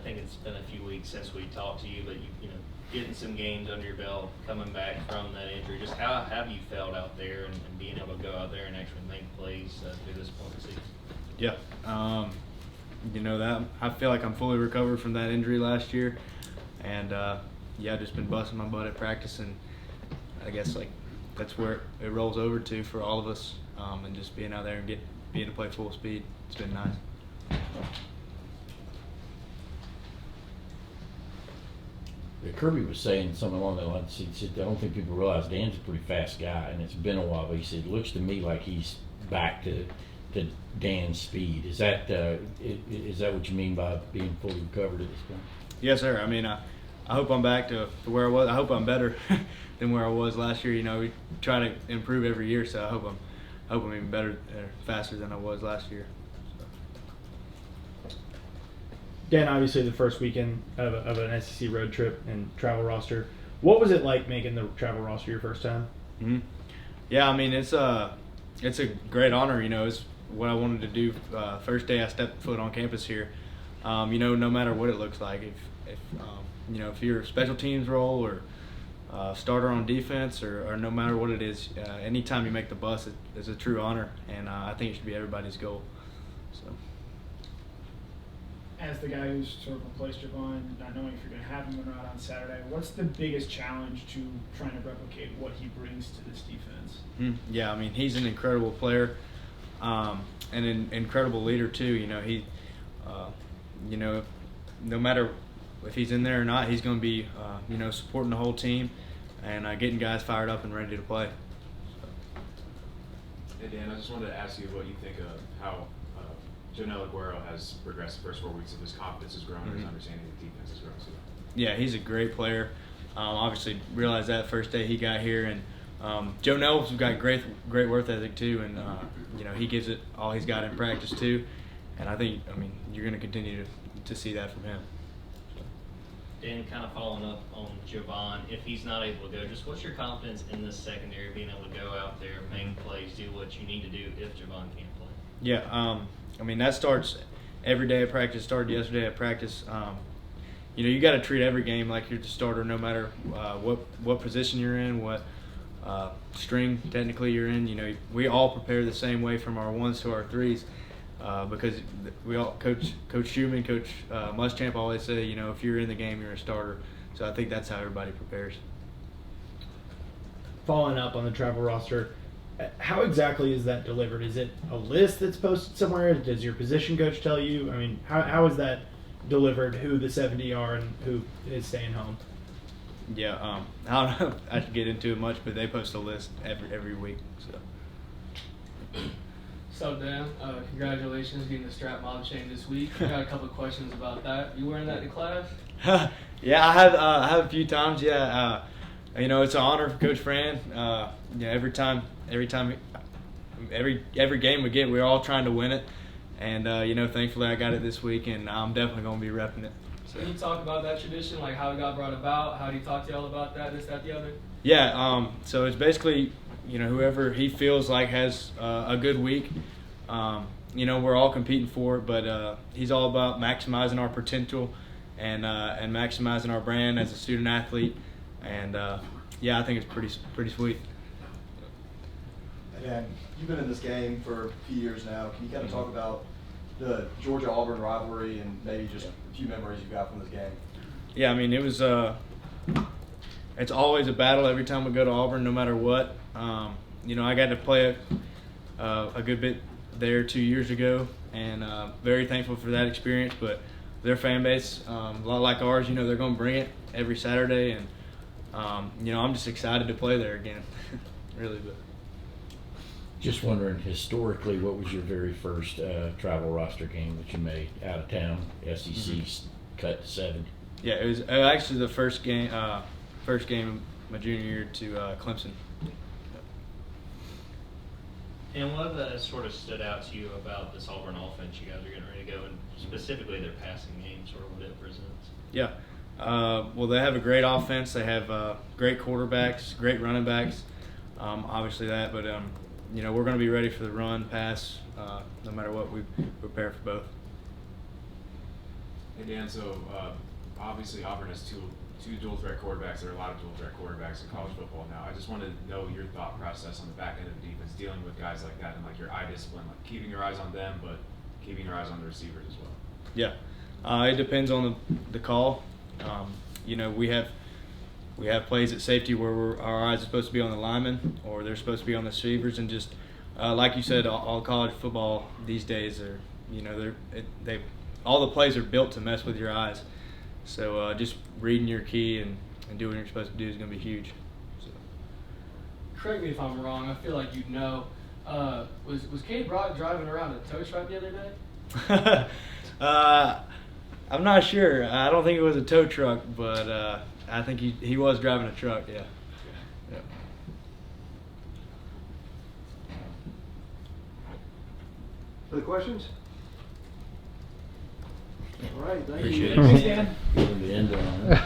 think it's been a few weeks since we talked to you, but you know, getting some games under your belt, coming back from that injury, just how have you felt out there and being able to go out there and actually make plays through this point of the season? Yeah, you know that I feel like I'm fully recovered from that injury last year, and yeah, just been busting my butt at practice, and I guess like that's where it rolls over to for all of us, and just being out there and being to play full speed. It's been nice. Yeah, Kirby was saying something along that lines. He said, I don't think people realize Dan's a pretty fast guy, and it's been a while, but he said, it looks to me like he's back to Dan's speed. Is that what you mean by being fully recovered at this point? Yes, sir. I mean, I hope I'm back to where I was. I hope I'm better than where I was last year. You know, we try to improve every year, so I hope I'm even better, faster than I was last year. Dan, obviously the first weekend of an SEC road trip and travel roster. What was it like making the travel roster your first time? Mm-hmm. Yeah, I mean it's a great honor. You know, it's what I wanted to do. First day I stepped foot on campus here. You know, no matter what it looks like, if you know, if you're a special teams role or starter on defense or no matter what it is, anytime you make the bus, it's a true honor, and I think it should be everybody's goal. So. As the guy who's sort of replaced Javon, not knowing if you're going to have him or not on Saturday, what's the biggest challenge to trying to replicate what he brings to this defense? Yeah, I mean, he's an incredible player and an incredible leader too. You know, you know, no matter if he's in there or not, he's going to be, you know, supporting the whole team and getting guys fired up and ready to play. Hey Dan, I just wanted to ask you what you think of how Joenel Aguero has progressed the first 4 weeks of his confidence has grown, his understanding of the defense has grown. So. Yeah, he's a great player. Obviously, realized that first day he got here, and Joenel's got great work ethic too, and you know, he gives it all he's got in practice too, and I mean, you're going to continue to see that from him. Dan, kind of following up on Javon, if he's not able to go, just what's your confidence in this secondary, being able to go out there, make plays, do what you need to do if Javon can't play? Yeah, I mean, that starts every day of practice, started yesterday at practice. You know, you got to treat every game like you're the starter, no matter what position you're in, what string technically you're in. You know, we all prepare the same way from our ones to our threes because we all, Coach Schumann, Coach Muschamp always say, you know, if you're in the game, you're a starter. So I think that's how everybody prepares. Following up on the travel roster, how exactly is that delivered? Is it a list that's posted somewhere? Does your position coach tell you? I mean, how is that delivered, who the 70 are and who is staying home? Yeah, I don't know if I should get into it much, but they post a list every week. So. What's up, Dan? Congratulations getting the strap mob chain this week. I got a couple of questions about that. You wearing that to class? Yeah, I have a few times. Yeah, you know, it's an honor for Coach Fran. Yeah, every game we get, we're all trying to win it, and you know, thankfully I got it this week, and I'm definitely going to be repping it. So. Can you talk about that tradition, like how it got brought about? How do you talk to y'all about that, this, that, the other? Yeah, so it's basically, you know, whoever he feels like has a good week. You know, we're all competing for it, but he's all about maximizing our potential and maximizing our brand as a student athlete. And yeah, I think it's pretty sweet. And you've been in this game for a few years now. Can you kind of talk about the Georgia Auburn rivalry and maybe just a few memories you got from this game? Yeah, I mean, it was it's always a battle every time we go to Auburn, no matter what. You know, I got to play a good bit there 2 years ago, and very thankful for that experience. But their fan base, a lot like ours, you know, they're going to bring it every Saturday, and you know, I'm just excited to play there again, really. But just wondering, historically, what was your very first travel roster game that you made out of town? SEC cut 7. Yeah, it was actually the first game my junior year to Clemson. And what sort of stood out to you about this Auburn offense you guys are getting ready to go, and specifically their passing game, sort of what it presents? Yeah. Well, they have a great offense. They have great quarterbacks, great running backs. Obviously that, but you know, we're going to be ready for the run, pass, no matter what. We prepare for both. Hey Dan, so obviously Auburn has two dual threat quarterbacks. There are a lot of dual threat quarterbacks in college football now. I just want to know your thought process on the back end of the defense, dealing with guys like that, and like your eye discipline, like keeping your eyes on them, but keeping your eyes on the receivers as well. Yeah, it depends on the call. You know, we have plays at safety where our eyes are supposed to be on the linemen, or they're supposed to be on the receivers, and just like you said, all college football these days are, you know, all the plays are built to mess with your eyes. So just reading your key and doing what you're supposed to do is going to be huge. So. Correct me if I'm wrong. I feel like you'd know. Was Cade Brock driving around a tow truck the other day? I'm not sure. I don't think it was a tow truck, but I think he was driving a truck. Yeah. Yeah. Other questions? All right, thank Appreciate you. it. Thanks, Dan. Good to end on.